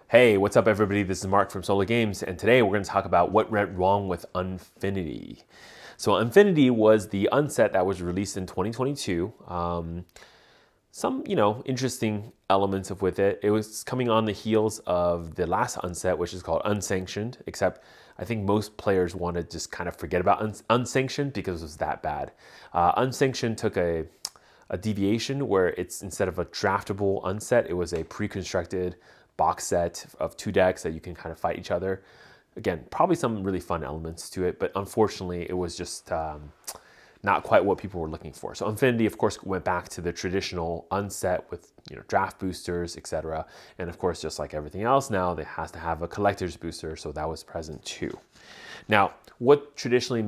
Hey, what's up everybody? This is Mark from Solar Games, and today we're going to talk about what went wrong with Unfinity. So Unfinity was the unset that was released in 2022. Some, interesting elements with it. It was coming on the heels of the last unset, which is called Unsanctioned, except I think most players want to just kind of forget about Unsanctioned because it was that bad. Unsanctioned took a deviation where it's instead of a draftable unset, it was a pre-constructed box set of 2 decks that you can kind of fight each other. Again, probably some really fun elements to it, but unfortunately it was just not quite what people were looking for. So Infinity, of course, went back to the traditional unset with draft boosters, etc. And of course, just like everything else now, it has to have a collector's booster, so that was present too. Now, what traditionally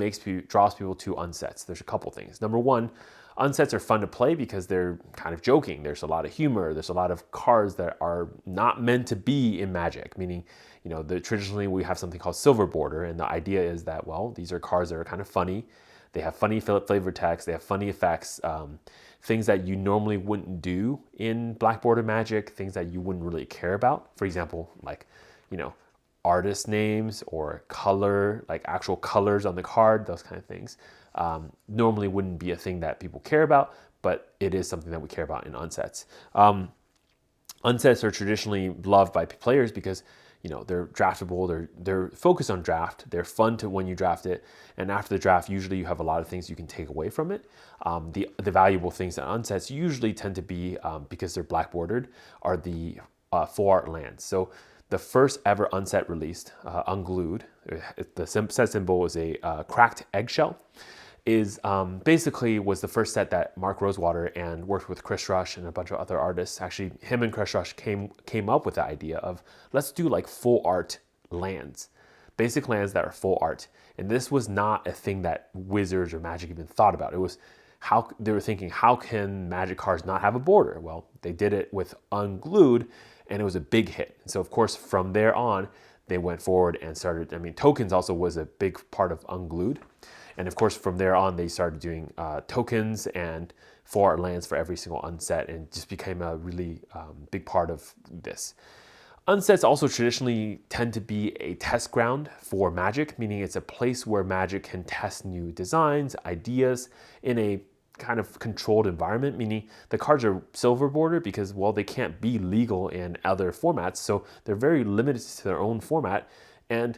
draws people to unsets? There's a couple things. Number one, unsets are fun to play because they're kind of joking. There's a lot of humor. There's a lot of cards that are not meant to be in Magic, meaning, traditionally we have something called silver border, and the idea is that, well, these are cards that are kind of funny. They have funny flavor text. They have funny effects, things that you normally wouldn't do in black border Magic, things that you wouldn't really care about. For example, like, artist names or color, like actual colors on the card, those kind of things. Normally wouldn't be a thing that people care about, but it is something that we care about in unsets. Unsets are traditionally loved by players because they're draftable, they're focused on draft, they're fun to when you draft it, and after the draft usually you have a lot of things you can take away from it. The valuable things in unsets usually tend to be, because they're black bordered, are the full art lands. So the first ever unset released, Unglued, the set symbol was a cracked eggshell, is basically was the first set that Mark Rosewater and worked with Chris Rush and a bunch of other artists. Actually, him and Chris Rush came up with the idea of, let's do like full art lands, basic lands that are full art. And this was not a thing that Wizards or Magic even thought about. It was how they were thinking, how can Magic cards not have a border? Well, they did it with Unglued, and it was a big hit. And so of course, from there on, they went forward and started, tokens also was a big part of Unglued. And of course, from there on, they started doing tokens and full art lands for every single unset, and just became a really big part of this. Unsets also traditionally tend to be a test ground for Magic, meaning it's a place where Magic can test new designs, ideas in a kind of controlled environment, meaning the cards are silver border because, well, they can't be legal in other formats, so they're very limited to their own format, and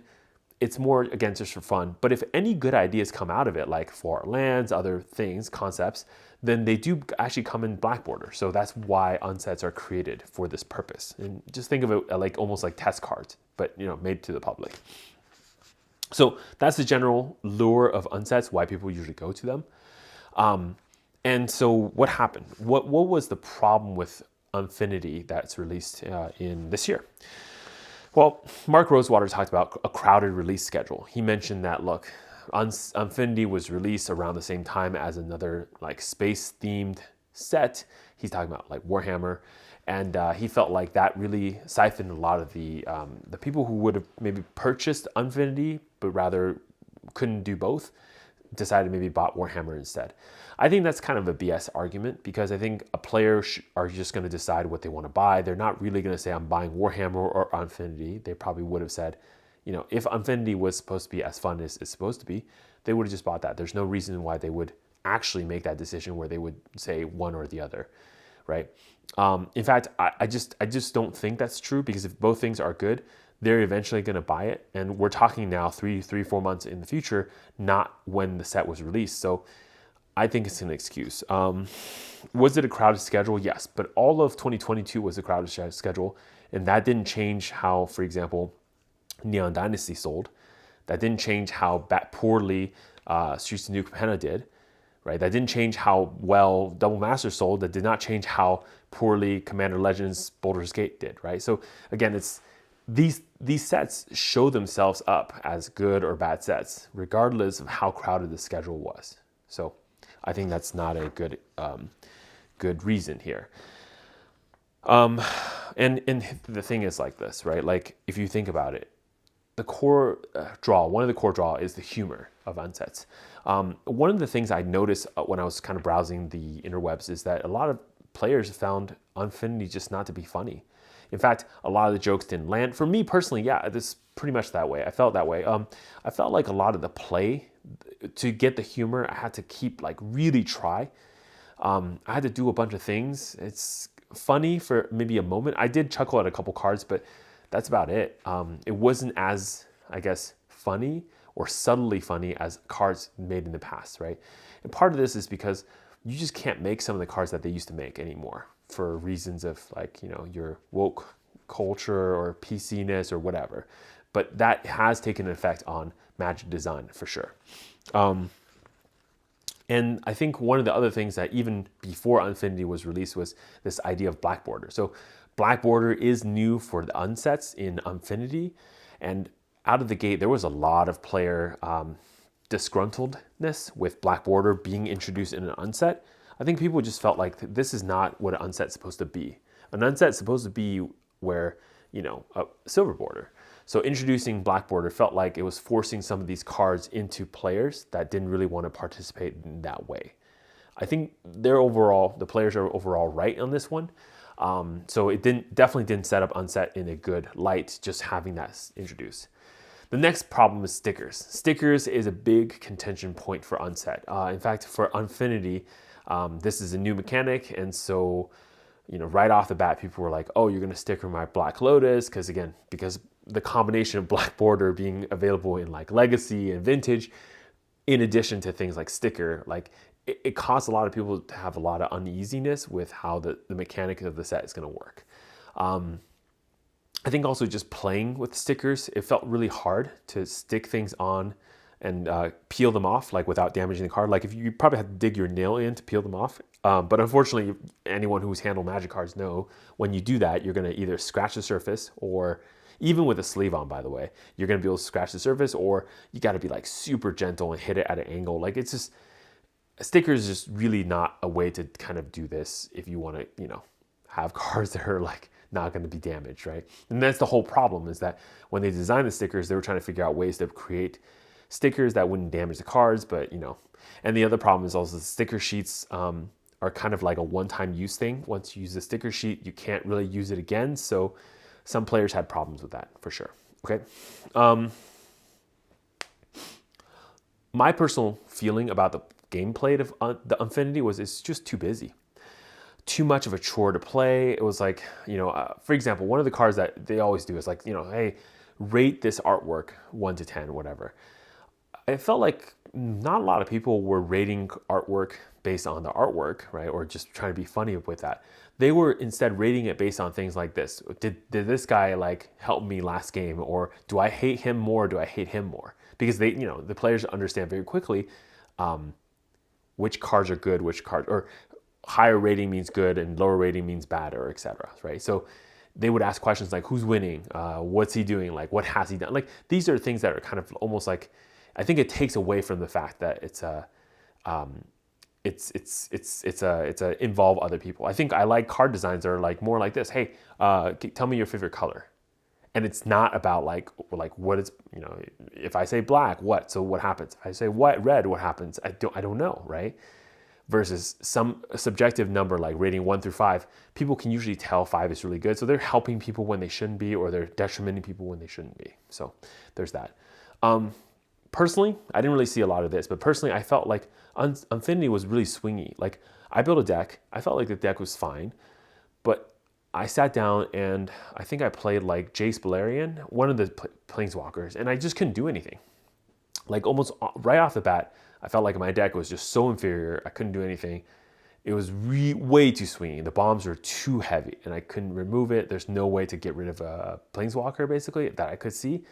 it's more, again, just for fun. But if any good ideas come out of it, like for lands, other things, concepts, then they do actually come in black border. So that's why unsets are created for this purpose. And just think of it like almost like test cards, but made to the public. So that's the general lure of unsets, why people usually go to them. And so what happened? What was the problem with Infinity that's released in this year? Well, Mark Rosewater talked about a crowded release schedule. He mentioned that, look, Infinity was released around the same time as another like space-themed set. He's talking about like Warhammer, and he felt like that really siphoned a lot of the people who would have maybe purchased Infinity but rather couldn't do both, decided maybe bought Warhammer instead. I think that's kind of a BS argument, because I think a player are just going to decide what they want to buy. They're not really going to say, I'm buying Warhammer or Infinity. They probably would have said, if Infinity was supposed to be as fun as it's supposed to be, they would have just bought that. There's no reason why they would actually make that decision where they would say one or the other, right? In fact, I just don't think that's true, because if both things are good, they're eventually going to buy it. And we're talking now 4 months in the future, not when the set was released. So I think it's an excuse. Was it a crowded schedule? Yes, but all of 2022 was a crowded schedule, and that didn't change how, for example, Neon Dynasty sold. That didn't change how poorly Streets of New Capenna did, right? That didn't change how well Double Master sold. That did not change how poorly Commander Legends Baldur's Gate did, right? So again, it's these sets show themselves up as good or bad sets, regardless of how crowded the schedule was. So I think that's not a good reason here. And the thing is like this, right? Like if you think about it, the core one of the core draw is the humor of unsets. One of the things I noticed when I was kind of browsing the interwebs is that a lot of players found Infinity just not to be funny. In fact, a lot of the jokes didn't land. For me personally, yeah, this is pretty much that way. I felt that way. I felt like a lot of the play, to get the humor, I had to keep like really try. I had to do a bunch of things. It's funny for maybe a moment. I did chuckle at a couple cards, but that's about it. It wasn't as, I guess, funny or subtly funny as cards made in the past, right? And part of this is because you just can't make some of the cards that they used to make anymore for reasons of like, your woke culture or PC-ness or whatever. But that has taken an effect on Magic design for sure. And I think one of the other things that even before Unfinity was released was this idea of black border. So black border is new for the unsets in Unfinity. And out of the gate, there was a lot of player disgruntledness with black border being introduced in an unset. I think people just felt like this is not what an unset's supposed to be. An unset's supposed to be where, a silver border. So introducing black border felt like it was forcing some of these cards into players that didn't really want to participate in that way. I think the players are overall right on this one. So it definitely didn't set up unset in a good light, just having that introduced. The next problem is stickers. Stickers is a big contention point for unset. In fact, for Unfinity, this is a new mechanic, and so right off the bat, people were like, "Oh, you're going to sticker my Black Lotus," because the combination of black border being available in like Legacy and Vintage, in addition to things like sticker, like it caused a lot of people to have a lot of uneasiness with how the mechanic of the set is going to work. I think also just playing with stickers, it felt really hard to stick things on and peel them off like without damaging the card. Like if you probably have to dig your nail in to peel them off. But unfortunately, anyone who's handled Magic cards know when you do that, you're going to either scratch the surface, or even with a sleeve on, by the way, you're going to be able to scratch the surface, or you got to be like super gentle and hit it at an angle. Like it's just, stickers is just really not a way to kind of do this if you want to, have cards that are like not going to be damaged, right? And that's the whole problem, is that when they designed the stickers, they were trying to figure out ways to create stickers that wouldn't damage the cards, but and the other problem is also the sticker sheets are kind of like a one-time use thing. Once you use the sticker sheet, you can't really use it again. So some players had problems with that for sure. Okay. My personal feeling about the gameplay of the Unfinity was it's just too busy. Too much of a chore to play. It was like, for example, one of the cards that they always do is like, hey, rate this artwork 1 to 10, whatever. I felt like not a lot of people were rating artwork based on the artwork, right? Or just trying to be funny with that. They were instead rating it based on things like this. Did this guy like help me last game? Or do I hate him more? Do I hate him more? Because they, the players understand very quickly which cards are good, or higher rating means good and lower rating means bad, or etc. Right? So they would ask questions like, who's winning? What's he doing? Like, what has he done? Like, these are things that are kind of almost like, I think it takes away from the fact that it's involve other people. I think I like card designs that are like more like this. Hey, tell me your favorite color. And it's not about like what is, if I say black, what? So what happens? If I say red, what happens? I don't know, right? Versus some subjective number like rating 1 through 5, people can usually tell 5 is really good. So they're helping people when they shouldn't be, or they're detrimenting people when they shouldn't be. So there's that. Personally, I didn't really see a lot of this, but personally, I felt like Unfinity was really swingy. Like, I built a deck. I felt like the deck was fine, but I sat down and I think I played like Jace Balerion, one of the Planeswalkers, and I just couldn't do anything. Like, almost right off the bat, I felt like my deck was just so inferior. I couldn't do anything. It was way too swingy. The bombs were too heavy, and I couldn't remove it. There's no way to get rid of a Planeswalker, basically, that I could see.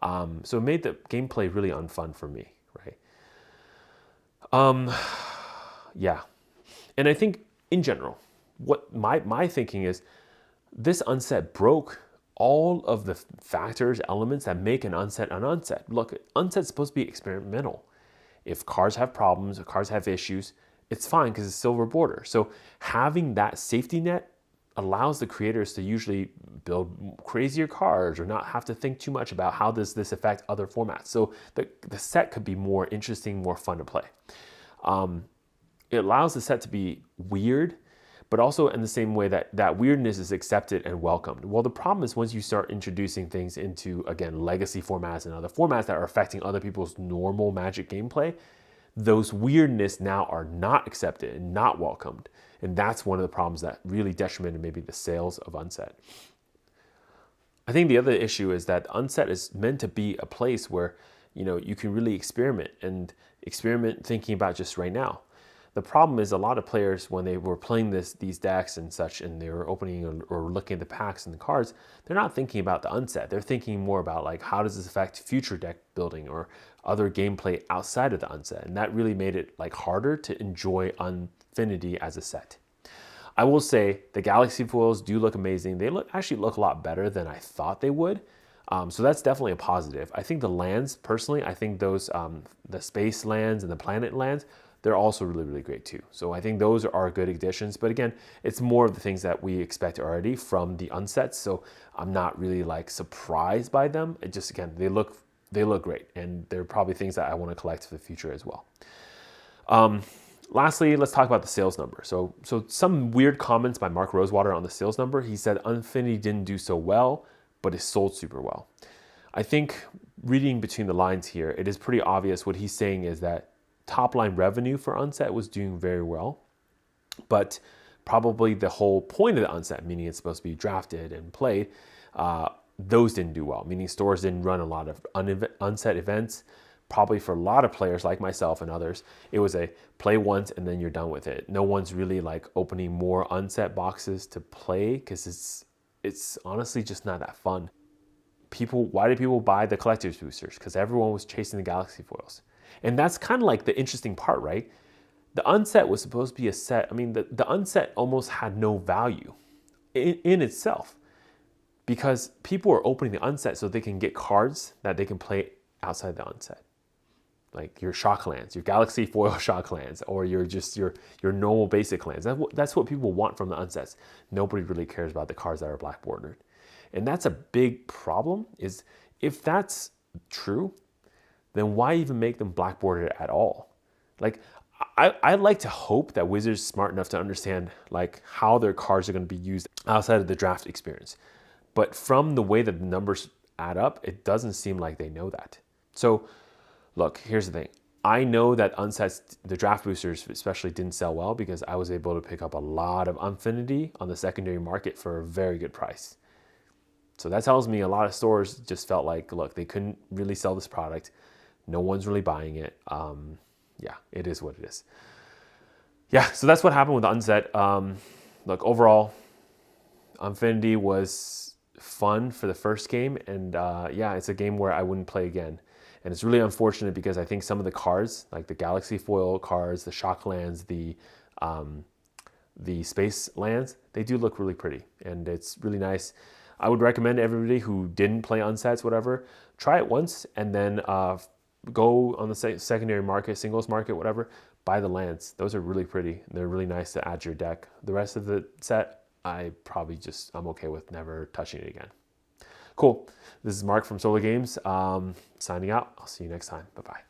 So it made the gameplay really unfun for me, right? Yeah. And I think in general, what my thinking is, this unset broke all of the factors, elements that make an unset an unset. Look, unset's supposed to be experimental. If cards have problems, if cards have issues, it's fine because it's silver border. So having that safety net allows the creators to usually build crazier cards or not have to think too much about how does this affect other formats. So the set could be more interesting, more fun to play. It allows the set to be weird, but also in the same way that that weirdness is accepted and welcomed. Well, the problem is once you start introducing things into, again, legacy formats and other formats that are affecting other people's normal Magic gameplay, those weirdness now are not accepted and not welcomed. And that's one of the problems that really detrimented maybe the sales of Unset. I think the other issue is that Unset is meant to be a place where, you can really experiment thinking about just right now. The problem is a lot of players, when they were playing these decks and such, and they were opening or looking at the packs and the cards, they're not thinking about the Unset. They're thinking more about like, how does this affect future deck building or other gameplay outside of the Unset? And that really made it like harder to enjoy Unfinity as a set. I will say the Galaxy foils do look amazing. They actually look a lot better than I thought they would. So that's definitely a positive. I think the lands, personally, I think those, the space lands and the planet lands, they're also really, really great too. So I think those are good additions. But again, it's more of the things that we expect already from the unsets. So I'm not really like surprised by them. It just, again, they look great. And they're probably things that I want to collect for the future as well. Lastly, let's talk about the sales number. So some weird comments by Mark Rosewater on the sales number. He said Unfinity didn't do so well, but it sold super well. I think reading between the lines here, it is pretty obvious what he's saying is that top line revenue for Unset was doing very well, but probably the whole point of the Unset, meaning it's supposed to be drafted and played, those didn't do well, meaning stores didn't run a lot of Unset events. Probably for a lot of players like myself and others, it was a play once and then you're done with it. No one's really like opening more Unset boxes to play because it's honestly just not that fun. Why did people buy the collector's boosters? Because everyone was chasing the Galaxy foils. And that's kind of like the interesting part, right? The Unset was supposed to be a set. I mean, the Unset almost had no value in itself because people are opening the Unset so they can get cards that they can play outside the Unset. Like your shock lands, your Galaxy foil shock lands, or your normal basic lands. That's what people want from the unsets. Nobody really cares about the cards that are black bordered. And that's a big problem, is if that's true, then why even make them black bordered at all? Like, I like to hope that Wizards is smart enough to understand like how their cards are going to be used outside of the draft experience. But from the way that the numbers add up, it doesn't seem like they know that. So look, here's the thing. I know that unsets, the draft boosters especially, didn't sell well because I was able to pick up a lot of Unfinity on the secondary market for a very good price. So that tells me a lot of stores just felt like, look, they couldn't really sell this product. No one's really buying it. Yeah, it is what it is. Yeah, so that's what happened with the unset. Look, overall, Unfinity was fun for the first game. And yeah, it's a game where I wouldn't play again. And it's really unfortunate because I think some of the cards, like the Galaxy foil cards, the shock lands, the space lands, they do look really pretty. And it's really nice. I would recommend everybody who didn't play unsets, whatever, try it once and then go on the secondary market, singles market, whatever, buy the lands. Those are really pretty. They're really nice to add to your deck. The rest of the set, I'm okay with never touching it again. Cool. This is Mark from Solar Games, signing out. I'll see you next time. Bye-bye.